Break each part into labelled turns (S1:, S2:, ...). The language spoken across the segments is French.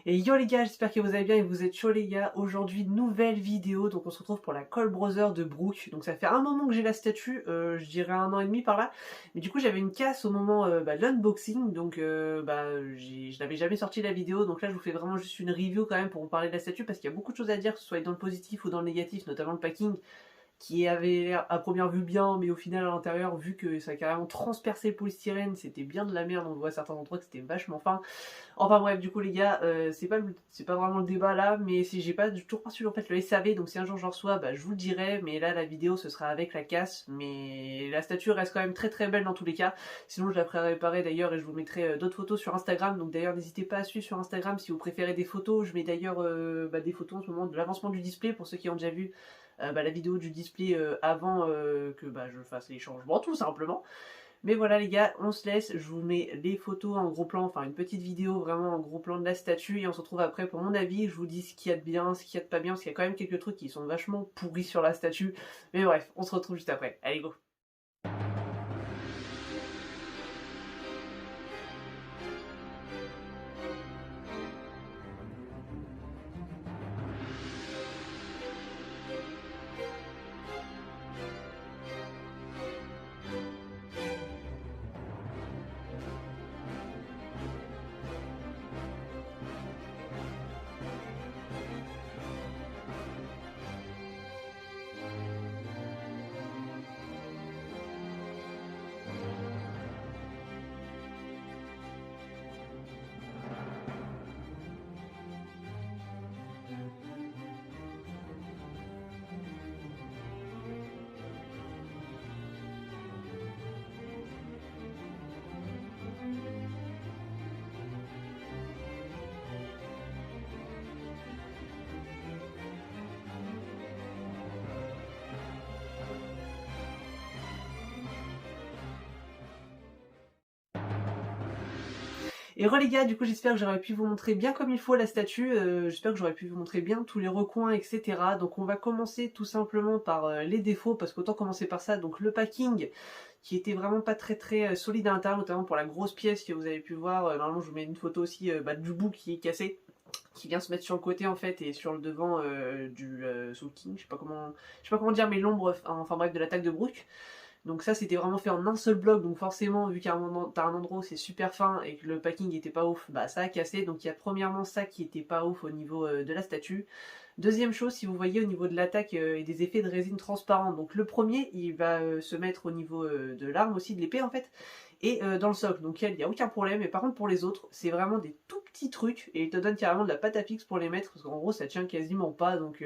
S1: Et yo les gars, j'espère que vous allez bien et vous êtes chauds les gars. Aujourd'hui, nouvelle vidéo, donc on se retrouve pour la Cole Brother de Brooke. Donc ça fait un moment que j'ai la statue, je dirais 1 an et demi par là. Mais du coup j'avais une casse au moment de l'unboxing, donc je n'avais jamais sorti la vidéo. Donc là je vous fais vraiment juste une review quand même pour vous parler de la statue parce qu'il y a beaucoup de choses à dire, que ce soit dans le positif ou dans le négatif, notamment le packing qui avait l'air à première vue bien, mais au final à l'intérieur, vu que ça a carrément transpercé le polystyrène, c'était bien de la merde, on voit certains endroits que c'était vachement fin. Enfin bref, du coup les gars, c'est pas vraiment le débat là, mais si j'ai pas toujours pas su en fait le SAV, donc si un jour j'en reçois, bah je vous le dirai, mais là la vidéo ce sera avec la casse, mais la statue reste quand même très très belle dans tous les cas. Sinon je la ferai réparer d'ailleurs et je vous mettrai d'autres photos sur Instagram, donc d'ailleurs n'hésitez pas à suivre sur Instagram si vous préférez des photos. Je mets d'ailleurs des photos en ce moment de l'avancement du display pour ceux qui ont déjà vu la vidéo du display avant que je fasse les changements tout simplement. Mais voilà les gars, on se laisse, je vous mets les photos en gros plan, enfin une petite vidéo vraiment en gros plan de la statue et on se retrouve après pour mon avis, je vous dis ce qu'il y a de bien, ce qu'il y a de pas bien, parce qu'il y a quand même quelques trucs qui sont vachement pourris sur la statue. Mais bref, on se retrouve juste après, allez go. Et re les gars, du coup j'espère que j'aurais pu vous montrer bien comme il faut la statue, j'espère que j'aurais pu vous montrer bien tous les recoins etc. Donc on va commencer tout simplement par les défauts, parce qu'autant commencer par ça, donc le packing qui était vraiment pas très très solide à l'intérieur, notamment pour la grosse pièce que vous avez pu voir, normalement je vous mets une photo aussi du bout qui est cassé, qui vient se mettre sur le côté en fait et sur le devant du Soul King, je sais pas comment dire, mais l'ombre, enfin bref, de l'attaque de Brooke. Donc ça c'était vraiment fait en un seul bloc, donc forcément vu qu'à un moment t'as un endroit où c'est super fin et que le packing était pas ouf, bah ça a cassé. Donc il y a premièrement ça qui était pas ouf au niveau de la statue. Deuxième chose, si vous voyez au niveau de l'attaque et des effets de résine transparente, donc le premier il va se mettre au niveau de l'arme aussi, de l'épée en fait, et dans le socle, donc il n'y a aucun problème. Et par contre pour les autres, c'est vraiment des tout petits trucs, et il te donne carrément de la pâte à fixe pour les mettre, parce qu'en gros ça tient quasiment pas, donc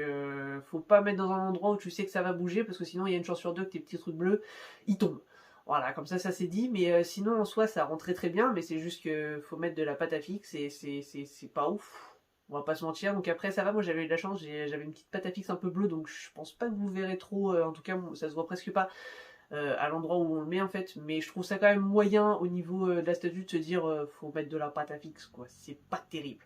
S1: faut pas mettre dans un endroit où tu sais que ça va bouger, parce que sinon il y a une chance sur deux que tes petits trucs bleus, ils tombent. Voilà, comme ça c'est dit, mais sinon en soi ça rend très très bien, mais c'est juste que faut mettre de la pâte à fixe et c'est pas ouf. On va pas se mentir, donc après ça va, moi j'avais eu de la chance, j'avais une petite pâte à fixe un peu bleue, donc je pense pas que vous verrez trop, en tout cas ça se voit presque pas à l'endroit où on le met en fait, mais je trouve ça quand même moyen au niveau de la statue de se dire faut mettre de la pâte à fixe quoi, c'est pas terrible.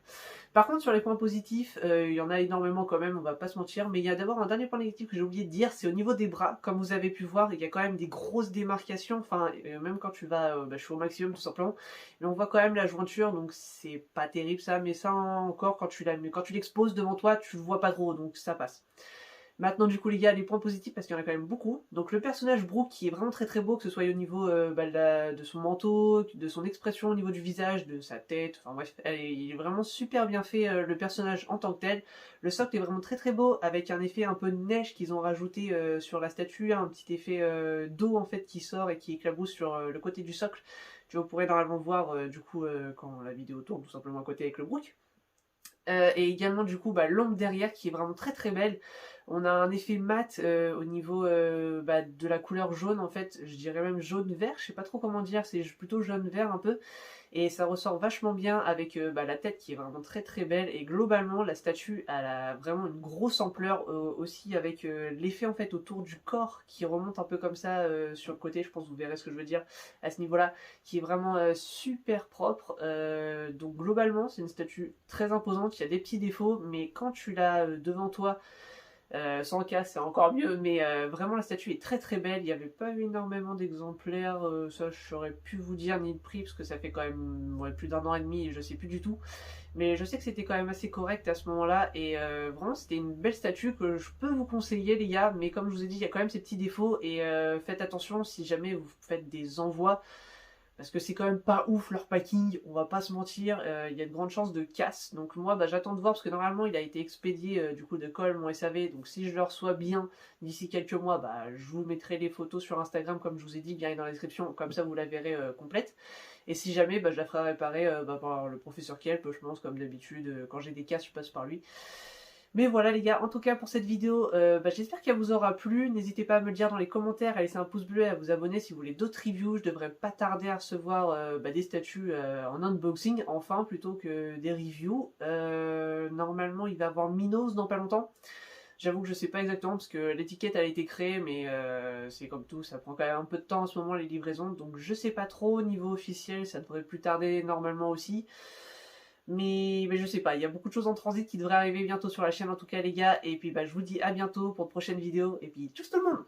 S1: Par contre sur les points positifs, il y en a énormément quand même, on va pas se mentir, mais il y a d'abord un dernier point négatif que j'ai oublié de dire, c'est au niveau des bras. Comme vous avez pu voir, il y a quand même des grosses démarcations, enfin même quand tu vas, je suis au maximum tout simplement, mais on voit quand même la jointure, donc c'est pas terrible ça, mais ça encore quand tu l'exposes devant toi, tu le vois pas trop, donc ça passe. Maintenant du coup les gars, les points positifs, parce qu'il y en a quand même beaucoup. Donc le personnage Brooke qui est vraiment très très beau, que ce soit au niveau de son manteau, de son expression au niveau du visage, de sa tête, enfin bref, il est vraiment super bien fait le personnage en tant que tel. Le socle est vraiment très très beau, avec un effet un peu de neige qu'ils ont rajouté sur la statue, un petit effet d'eau en fait qui sort et qui éclabousse sur le côté du socle. Vous pourrez normalement voir du coup quand la vidéo tourne tout simplement à côté avec le Brooke. Et également du coup l'ombre derrière qui est vraiment très très belle. On a un effet mat au niveau de la couleur jaune en fait, je dirais même jaune vert, je sais pas trop comment dire, c'est plutôt jaune vert un peu, et ça ressort vachement bien avec la tête qui est vraiment très très belle, et globalement la statue elle a vraiment une grosse ampleur aussi, avec l'effet en fait autour du corps qui remonte un peu comme ça sur le côté, je pense que vous verrez ce que je veux dire à ce niveau là, qui est vraiment super propre. Donc globalement c'est une statue très imposante, il y a des petits défauts, mais quand tu l'as devant toi Sans cas, c'est encore mieux, mais vraiment la statue est très très belle. Il n'y avait pas eu énormément d'exemplaires, ça je saurais plus vous dire ni le prix parce que ça fait quand même ouais, plus d'un an et demi et je sais plus du tout. Mais je sais que c'était quand même assez correct à ce moment-là et vraiment c'était une belle statue que je peux vous conseiller les gars, mais comme je vous ai dit, il y a quand même ces petits défauts et faites attention si jamais vous faites des envois parce que c'est quand même pas ouf leur packing, on va pas se mentir, il y a de grandes chances de casse. Donc moi bah, j'attends de voir parce que normalement il a été expédié du coup de Cole, mon SAV, donc si je le reçois bien d'ici quelques mois, bah, je vous mettrai les photos sur Instagram comme je vous ai dit, le lien est dans la description, comme ça vous la verrez complète. Et si jamais bah, je la ferai réparer bah, par le professeur Kelp, je pense comme d'habitude, quand j'ai des casses je passe par lui. Mais voilà les gars, en tout cas pour cette vidéo, bah, j'espère qu'elle vous aura plu. N'hésitez pas à me le dire dans les commentaires, à laisser un pouce bleu et à vous abonner si vous voulez d'autres reviews. Je devrais pas tarder à recevoir bah, des statues en unboxing, enfin, plutôt que des reviews. Normalement il va y avoir Minos dans pas longtemps. J'avoue que je sais pas exactement parce que l'étiquette elle a été créée, mais c'est comme tout, ça prend quand même un peu de temps en ce moment les livraisons. Donc je sais pas trop au niveau officiel, ça devrait plus tarder normalement aussi. Mais je sais pas, il y a beaucoup de choses en transit qui devraient arriver bientôt sur la chaîne en tout cas les gars. Et puis bah je vous dis à bientôt pour de prochaines vidéos. Et puis tchuss tout le monde!